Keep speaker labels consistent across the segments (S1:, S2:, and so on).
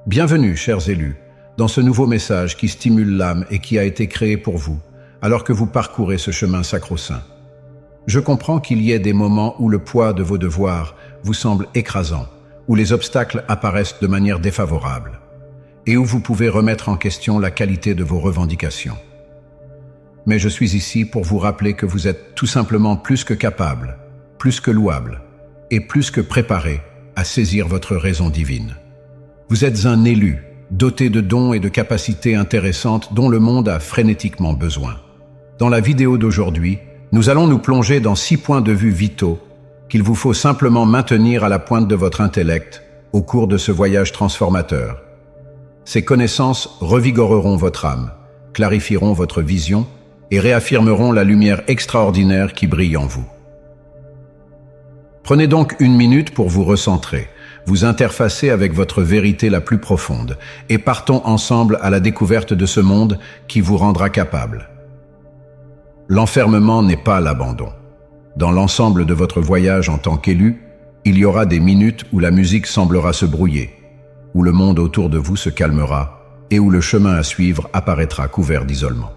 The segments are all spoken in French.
S1: Bienvenue, chers élus, dans ce nouveau message qui stimule l'âme et qui a été créé pour vous, alors que vous parcourez ce chemin sacro-saint. Je comprends qu'il y ait des moments où le poids de vos devoirs vous semble écrasant, où les obstacles apparaissent de manière défavorable, et où vous pouvez remettre en question la qualité de vos revendications. Mais je suis ici pour vous rappeler que vous êtes tout simplement plus que capable, plus que louable, et plus que préparé à saisir votre raison divine. Vous êtes un élu, doté de dons et de capacités intéressantes dont le monde a frénétiquement besoin. Dans la vidéo d'aujourd'hui, nous allons nous plonger dans 6 points de vue vitaux qu'il vous faut simplement maintenir à la pointe de votre intellect au cours de ce voyage transformateur. Ces connaissances revigoreront votre âme, clarifieront votre vision et réaffirmeront la lumière extraordinaire qui brille en vous. Prenez donc 1 minute pour vous recentrer, vous interfacer avec votre vérité la plus profonde et partons ensemble à la découverte de ce monde qui vous rendra capable. L'enfermement n'est pas l'abandon. Dans l'ensemble de votre voyage en tant qu'élu, il y aura des minutes où la musique semblera se brouiller, où le monde autour de vous se calmera et où le chemin à suivre apparaîtra couvert d'isolement.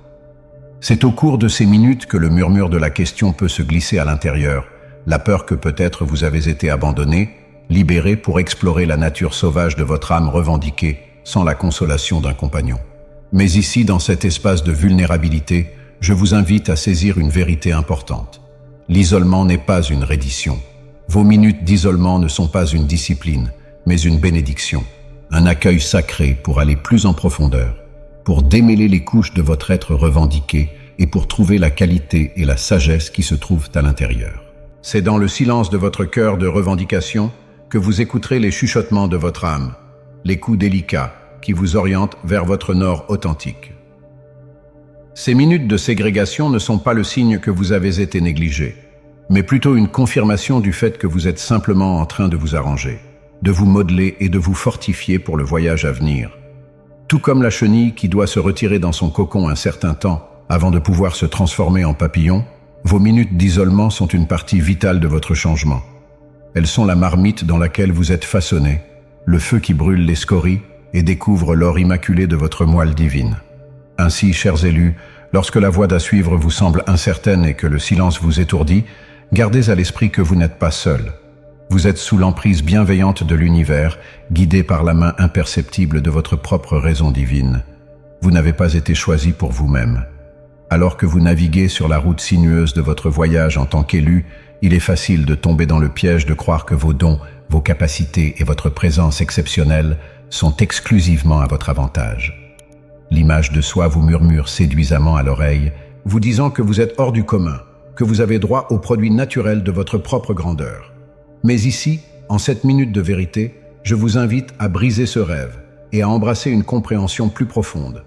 S1: C'est au cours de ces minutes que le murmure de la question peut se glisser à l'intérieur, la peur que peut-être vous avez été abandonné, libéré pour explorer la nature sauvage de votre âme revendiquée sans la consolation d'un compagnon. Mais ici, dans cet espace de vulnérabilité, je vous invite à saisir une vérité importante. L'isolement n'est pas une reddition. Vos minutes d'isolement ne sont pas une discipline, mais une bénédiction, un accueil sacré pour aller plus en profondeur, pour démêler les couches de votre être revendiqué et pour trouver la qualité et la sagesse qui se trouvent à l'intérieur. C'est dans le silence de votre cœur de revendication que vous écouterez les chuchotements de votre âme, les coups délicats qui vous orientent vers votre nord authentique. Ces minutes de ségrégation ne sont pas le signe que vous avez été négligé, mais plutôt une confirmation du fait que vous êtes simplement en train de vous arranger, de vous modeler et de vous fortifier pour le voyage à venir. Tout comme la chenille qui doit se retirer dans son cocon un certain temps avant de pouvoir se transformer en papillon, vos minutes d'isolement sont une partie vitale de votre changement. Elles sont la marmite dans laquelle vous êtes façonné, le feu qui brûle les scories et découvre l'or immaculé de votre moelle divine. Ainsi, chers élus, lorsque la voie à suivre vous semble incertaine et que le silence vous étourdit, gardez à l'esprit que vous n'êtes pas seul. Vous êtes sous l'emprise bienveillante de l'univers, guidé par la main imperceptible de votre propre raison divine. Vous n'avez pas été choisi pour vous-même. Alors que vous naviguez sur la route sinueuse de votre voyage en tant qu'élu, il est facile de tomber dans le piège de croire que vos dons, vos capacités et votre présence exceptionnelle sont exclusivement à votre avantage. L'image de soi vous murmure séduisamment à l'oreille, vous disant que vous êtes hors du commun, que vous avez droit aux produits naturels de votre propre grandeur. Mais ici, en cette minute de vérité, je vous invite à briser ce rêve et à embrasser une compréhension plus profonde.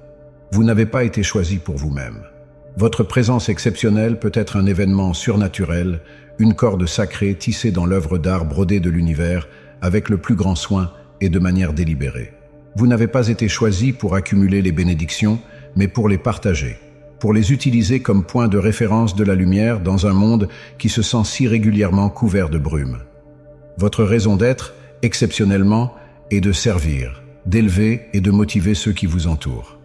S1: Vous n'avez pas été choisi pour vous-même. Votre présence exceptionnelle peut être un événement surnaturel, une corde sacrée tissée dans l'œuvre d'art brodée de l'univers avec le plus grand soin et de manière délibérée. Vous n'avez pas été choisi pour accumuler les bénédictions, mais pour les partager, pour les utiliser comme point de référence de la lumière dans un monde qui se sent si régulièrement couvert de brume. Votre raison d'être, exceptionnellement, est de servir, d'élever et de motiver ceux qui vous entourent.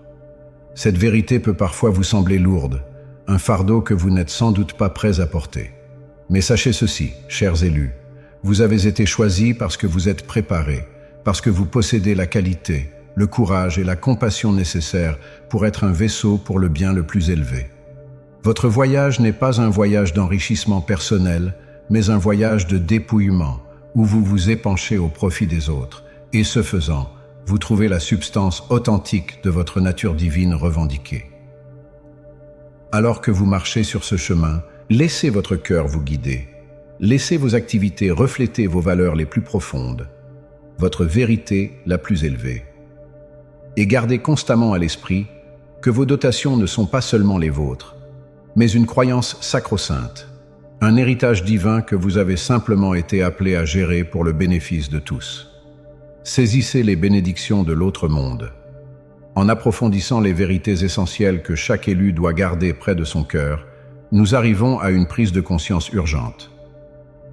S1: Cette vérité peut parfois vous sembler lourde, un fardeau que vous n'êtes sans doute pas prêts à porter. Mais sachez ceci, chers élus, vous avez été choisis parce que vous êtes préparés, parce que vous possédez la qualité, le courage et la compassion nécessaires pour être un vaisseau pour le bien le plus élevé. Votre voyage n'est pas un voyage d'enrichissement personnel, mais un voyage de dépouillement, où vous vous épanchez au profit des autres, et ce faisant, vous trouvez la substance authentique de votre nature divine revendiquée. Alors que vous marchez sur ce chemin, laissez votre cœur vous guider. Laissez vos activités refléter vos valeurs les plus profondes, votre vérité la plus élevée. Et gardez constamment à l'esprit que vos dotations ne sont pas seulement les vôtres, mais une croyance sacro-sainte, un héritage divin que vous avez simplement été appelé à gérer pour le bénéfice de tous. Saisissez les bénédictions de l'autre monde. En approfondissant les vérités essentielles que chaque élu doit garder près de son cœur, nous arrivons à une prise de conscience urgente.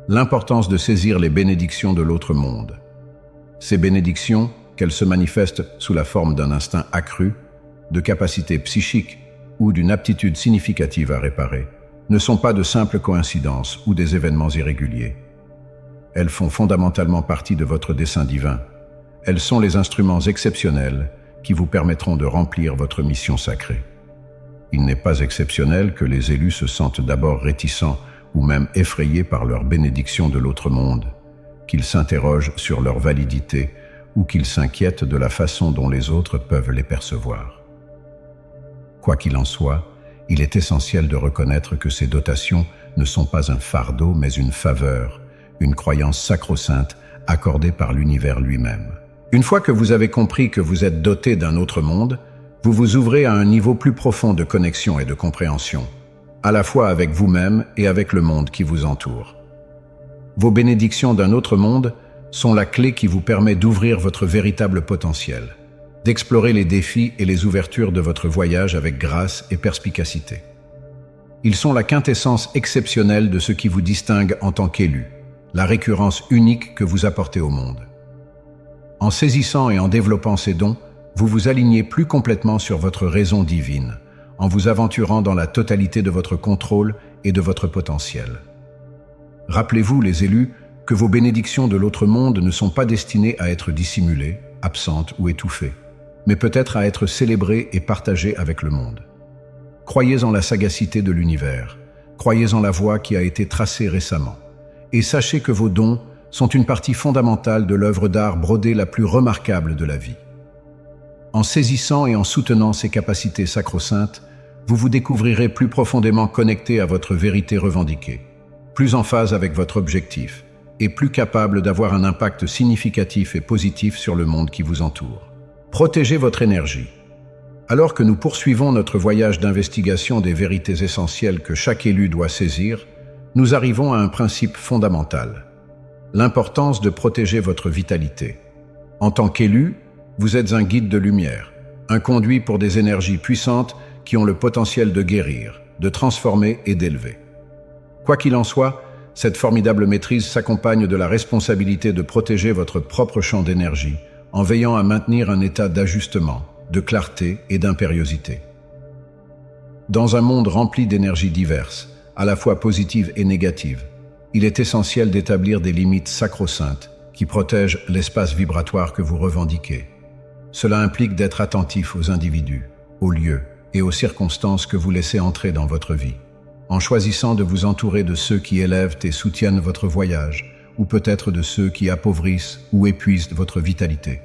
S1: L'importance de saisir les bénédictions de l'autre monde. Ces bénédictions, qu'elles se manifestent sous la forme d'un instinct accru, de capacités psychiques ou d'une aptitude significative à réparer, ne sont pas de simples coïncidences ou des événements irréguliers. Elles font fondamentalement partie de votre dessein divin. Elles sont les instruments exceptionnels qui vous permettront de remplir votre mission sacrée. Il n'est pas exceptionnel que les élus se sentent d'abord réticents ou même effrayés par leur bénédiction de l'autre monde, qu'ils s'interrogent sur leur validité ou qu'ils s'inquiètent de la façon dont les autres peuvent les percevoir. Quoi qu'il en soit, il est essentiel de reconnaître que ces dotations ne sont pas un fardeau mais une faveur, une croyance sacro-sainte accordée par l'univers lui-même. Une fois que vous avez compris que vous êtes doté d'un autre monde, vous vous ouvrez à un niveau plus profond de connexion et de compréhension, à la fois avec vous-même et avec le monde qui vous entoure. Vos bénédictions d'un autre monde sont la clé qui vous permet d'ouvrir votre véritable potentiel, d'explorer les défis et les ouvertures de votre voyage avec grâce et perspicacité. Ils sont la quintessence exceptionnelle de ce qui vous distingue en tant qu'élu, la récurrence unique que vous apportez au monde. En saisissant et en développant ces dons, vous vous alignez plus complètement sur votre raison divine, en vous aventurant dans la totalité de votre contrôle et de votre potentiel. Rappelez-vous, les élus, que vos bénédictions de l'autre monde ne sont pas destinées à être dissimulées, absentes ou étouffées, mais peut-être à être célébrées et partagées avec le monde. Croyez en la sagacité de l'univers, croyez en la voie qui a été tracée récemment, et sachez que vos dons sont une partie fondamentale de l'œuvre d'art brodée la plus remarquable de la vie. En saisissant et en soutenant ces capacités sacro-saintes, vous vous découvrirez plus profondément connecté à votre vérité revendiquée, plus en phase avec votre objectif, et plus capable d'avoir un impact significatif et positif sur le monde qui vous entoure. Protégez votre énergie. Alors que nous poursuivons notre voyage d'investigation des vérités essentielles que chaque élu doit saisir, nous arrivons à un principe fondamental: l'importance de protéger votre vitalité. En tant qu'élu, vous êtes un guide de lumière, un conduit pour des énergies puissantes qui ont le potentiel de guérir, de transformer et d'élever. Quoi qu'il en soit, cette formidable maîtrise s'accompagne de la responsabilité de protéger votre propre champ d'énergie en veillant à maintenir un état d'ajustement, de clarté et d'impériosité. Dans un monde rempli d'énergies diverses, à la fois positives et négatives, il est essentiel d'établir des limites sacro-saintes qui protègent l'espace vibratoire que vous revendiquez. Cela implique d'être attentif aux individus, aux lieux et aux circonstances que vous laissez entrer dans votre vie, en choisissant de vous entourer de ceux qui élèvent et soutiennent votre voyage, ou peut-être de ceux qui appauvrissent ou épuisent votre vitalité.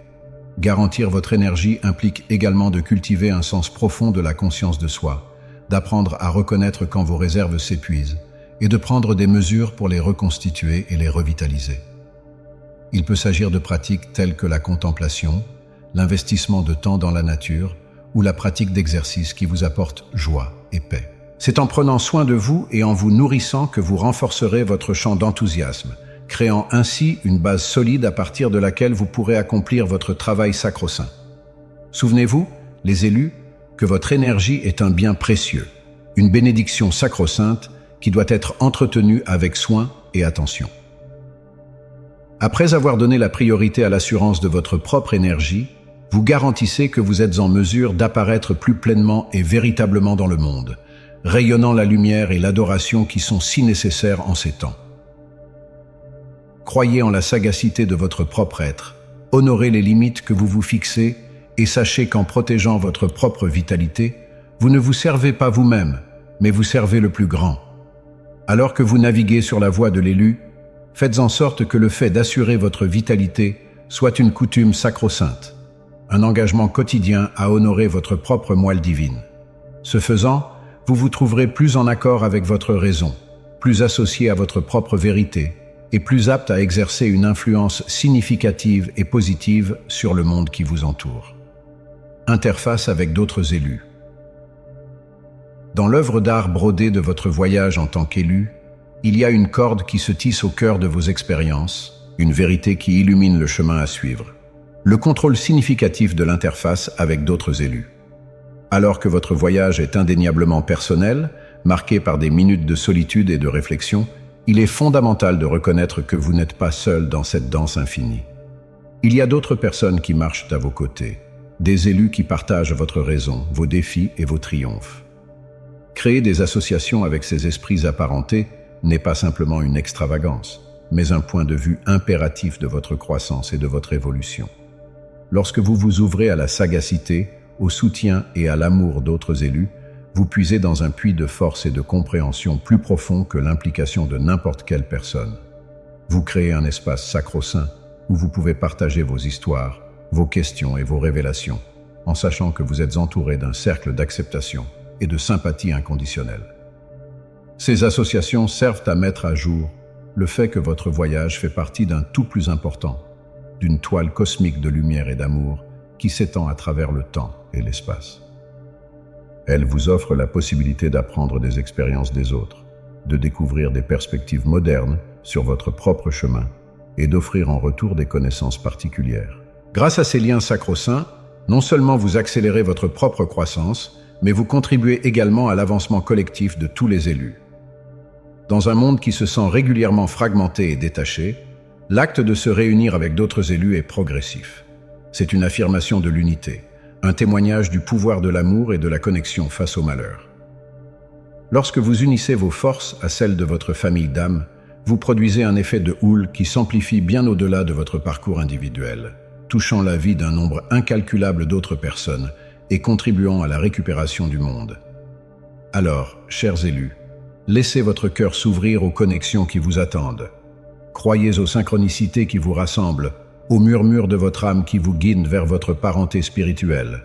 S1: Garantir votre énergie implique également de cultiver un sens profond de la conscience de soi, d'apprendre à reconnaître quand vos réserves s'épuisent, et de prendre des mesures pour les reconstituer et les revitaliser. Il peut s'agir de pratiques telles que la contemplation, l'investissement de temps dans la nature ou la pratique d'exercices qui vous apportent joie et paix. C'est en prenant soin de vous et en vous nourrissant que vous renforcerez votre champ d'enthousiasme, créant ainsi une base solide à partir de laquelle vous pourrez accomplir votre travail sacro-saint. Souvenez-vous, les élus, que votre énergie est un bien précieux, une bénédiction sacro-sainte qui doit être entretenue avec soin et attention. Après avoir donné la priorité à l'assurance de votre propre énergie, vous garantissez que vous êtes en mesure d'apparaître plus pleinement et véritablement dans le monde, rayonnant la lumière et l'adoration qui sont si nécessaires en ces temps. Croyez en la sagacité de votre propre être, honorez les limites que vous vous fixez et sachez qu'en protégeant votre propre vitalité, vous ne vous servez pas vous-même, mais vous servez le plus grand. Alors que vous naviguez sur la voie de l'élu, faites en sorte que le fait d'assurer votre vitalité soit une coutume sacro-sainte, un engagement quotidien à honorer votre propre moelle divine. Ce faisant, vous vous trouverez plus en accord avec votre raison, plus associé à votre propre vérité et plus apte à exercer une influence significative et positive sur le monde qui vous entoure. Interface avec d'autres élus. Dans l'œuvre d'art brodée de votre voyage en tant qu'élu, il y a une corde qui se tisse au cœur de vos expériences, une vérité qui illumine le chemin à suivre. Le contrôle significatif de l'interface avec d'autres élus. Alors que votre voyage est indéniablement personnel, marqué par des minutes de solitude et de réflexion, il est fondamental de reconnaître que vous n'êtes pas seul dans cette danse infinie. Il y a d'autres personnes qui marchent à vos côtés, des élus qui partagent votre raison, vos défis et vos triomphes. Créer des associations avec ces esprits apparentés n'est pas simplement une extravagance, mais un point de vue impératif de votre croissance et de votre évolution. Lorsque vous vous ouvrez à la sagacité, au soutien et à l'amour d'autres élus, vous puisez dans un puits de force et de compréhension plus profond que l'implication de n'importe quelle personne. Vous créez un espace sacro-saint où vous pouvez partager vos histoires, vos questions et vos révélations, en sachant que vous êtes entouré d'un cercle d'acceptation et de sympathie inconditionnelle. Ces associations servent à mettre à jour le fait que votre voyage fait partie d'un tout plus important, d'une toile cosmique de lumière et d'amour qui s'étend à travers le temps et l'espace. Elle vous offre la possibilité d'apprendre des expériences des autres, de découvrir des perspectives modernes sur votre propre chemin et d'offrir en retour des connaissances particulières. Grâce à ces liens sacro-saints, non seulement vous accélérez votre propre croissance, mais vous contribuez également à l'avancement collectif de tous les élus. Dans un monde qui se sent régulièrement fragmenté et détaché, l'acte de se réunir avec d'autres élus est progressif. C'est une affirmation de l'unité, un témoignage du pouvoir de l'amour et de la connexion face au malheur. Lorsque vous unissez vos forces à celles de votre famille d'âme, vous produisez un effet de houle qui s'amplifie bien au-delà de votre parcours individuel, touchant la vie d'un nombre incalculable d'autres personnes et contribuant à la récupération du monde. Alors, chers élus, laissez votre cœur s'ouvrir aux connexions qui vous attendent. Croyez aux synchronicités qui vous rassemblent, au murmure de votre âme qui vous guide vers votre parenté spirituelle.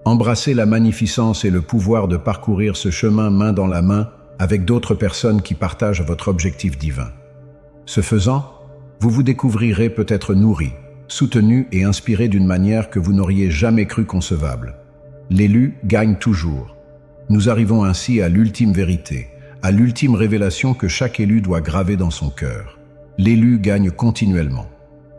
S1: Embrassez la magnificence et le pouvoir de parcourir ce chemin main dans la main avec d'autres personnes qui partagent votre objectif divin. Ce faisant, vous vous découvrirez peut-être nourri, soutenu et inspiré d'une manière que vous n'auriez jamais cru concevable. L'élu gagne toujours. Nous arrivons ainsi à l'ultime vérité, à l'ultime révélation que chaque élu doit graver dans son cœur. L'élu gagne continuellement.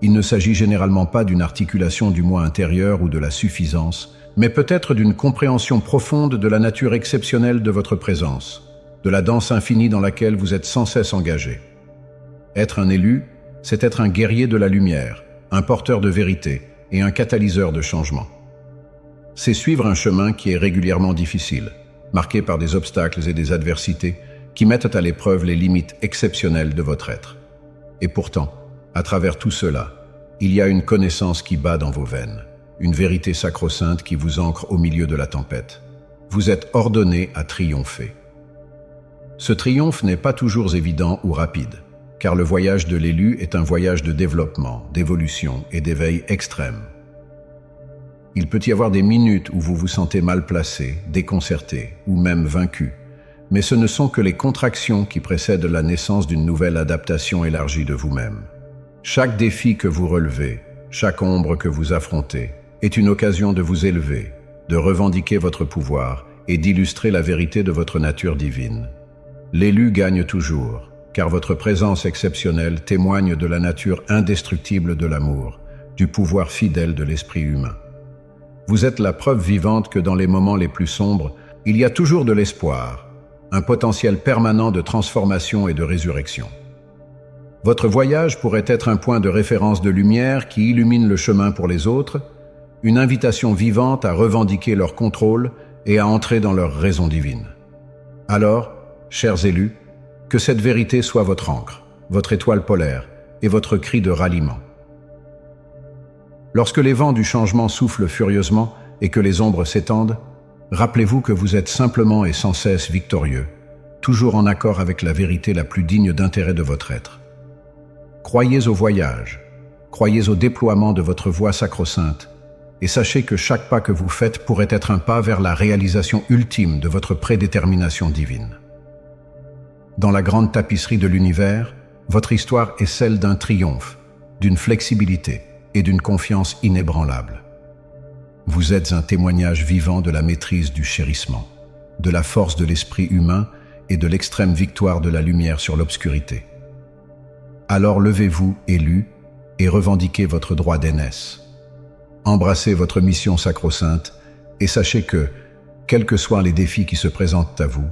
S1: Il ne s'agit généralement pas d'une articulation du moi intérieur ou de la suffisance, mais peut-être d'une compréhension profonde de la nature exceptionnelle de votre présence, de la danse infinie dans laquelle vous êtes sans cesse engagé. Être un élu, c'est être un guerrier de la lumière, un porteur de vérité et un catalyseur de changement. C'est suivre un chemin qui est régulièrement difficile, marqué par des obstacles et des adversités qui mettent à l'épreuve les limites exceptionnelles de votre être. Et pourtant, à travers tout cela, il y a une connaissance qui bat dans vos veines, une vérité sacro-sainte qui vous ancre au milieu de la tempête. Vous êtes ordonné à triompher. Ce triomphe n'est pas toujours évident ou rapide, car le voyage de l'élu est un voyage de développement, d'évolution et d'éveil extrême. Il peut y avoir des minutes où vous vous sentez mal placé, déconcerté ou même vaincu, mais ce ne sont que les contractions qui précèdent la naissance d'une nouvelle adaptation élargie de vous-même. Chaque défi que vous relevez, chaque ombre que vous affrontez, est une occasion de vous élever, de revendiquer votre pouvoir et d'illustrer la vérité de votre nature divine. L'élu gagne toujours, car votre présence exceptionnelle témoigne de la nature indestructible de l'amour, du pouvoir fidèle de l'esprit humain. Vous êtes la preuve vivante que dans les moments les plus sombres, il y a toujours de l'espoir, un potentiel permanent de transformation et de résurrection. Votre voyage pourrait être un point de référence de lumière qui illumine le chemin pour les autres, une invitation vivante à revendiquer leur contrôle et à entrer dans leur raison divine. Alors, chers élus, que cette vérité soit votre ancre, votre étoile polaire et votre cri de ralliement. Lorsque les vents du changement soufflent furieusement et que les ombres s'étendent, rappelez-vous que vous êtes simplement et sans cesse victorieux, toujours en accord avec la vérité la plus digne d'intérêt de votre être. Croyez au voyage, croyez au déploiement de votre voie sacro-sainte, et sachez que chaque pas que vous faites pourrait être un pas vers la réalisation ultime de votre prédétermination divine. Dans la grande tapisserie de l'univers, votre histoire est celle d'un triomphe, d'une flexibilité et d'une confiance inébranlable. Vous êtes un témoignage vivant de la maîtrise du chérissement, de la force de l'esprit humain et de l'extrême victoire de la lumière sur l'obscurité. Alors levez-vous, élus, et revendiquez votre droit d'aînesse. Embrassez votre mission sacro-sainte et sachez que, quels que soient les défis qui se présentent à vous,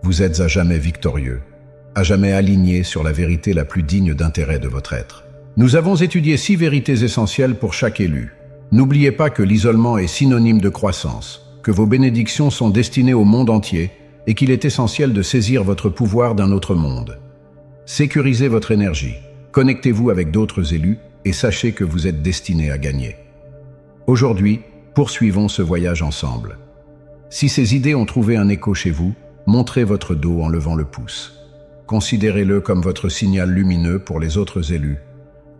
S1: vous êtes à jamais victorieux, à jamais aligné sur la vérité la plus digne d'intérêt de votre être. Nous avons étudié 6 vérités essentielles pour chaque élu. N'oubliez pas que l'isolement est synonyme de croissance, que vos bénédictions sont destinées au monde entier et qu'il est essentiel de saisir votre pouvoir d'un autre monde. Sécurisez votre énergie, connectez-vous avec d'autres élus et sachez que vous êtes destinés à gagner. Aujourd'hui, poursuivons ce voyage ensemble. Si ces idées ont trouvé un écho chez vous, montrez votre dos en levant le pouce. Considérez-le comme votre signal lumineux pour les autres élus.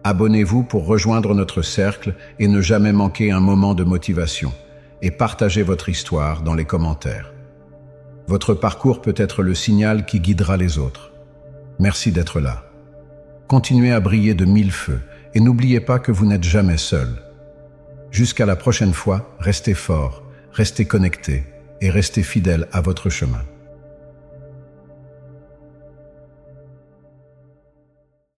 S1: Abonnez-vous pour rejoindre notre cercle et ne jamais manquer un moment de motivation. Et partagez votre histoire dans les commentaires. Votre parcours peut être le signal qui guidera les autres. Merci d'être là. Continuez à briller de 1000 feux et n'oubliez pas que vous n'êtes jamais seul. Jusqu'à la prochaine fois, restez fort, restez connectés et restez fidèles à votre chemin.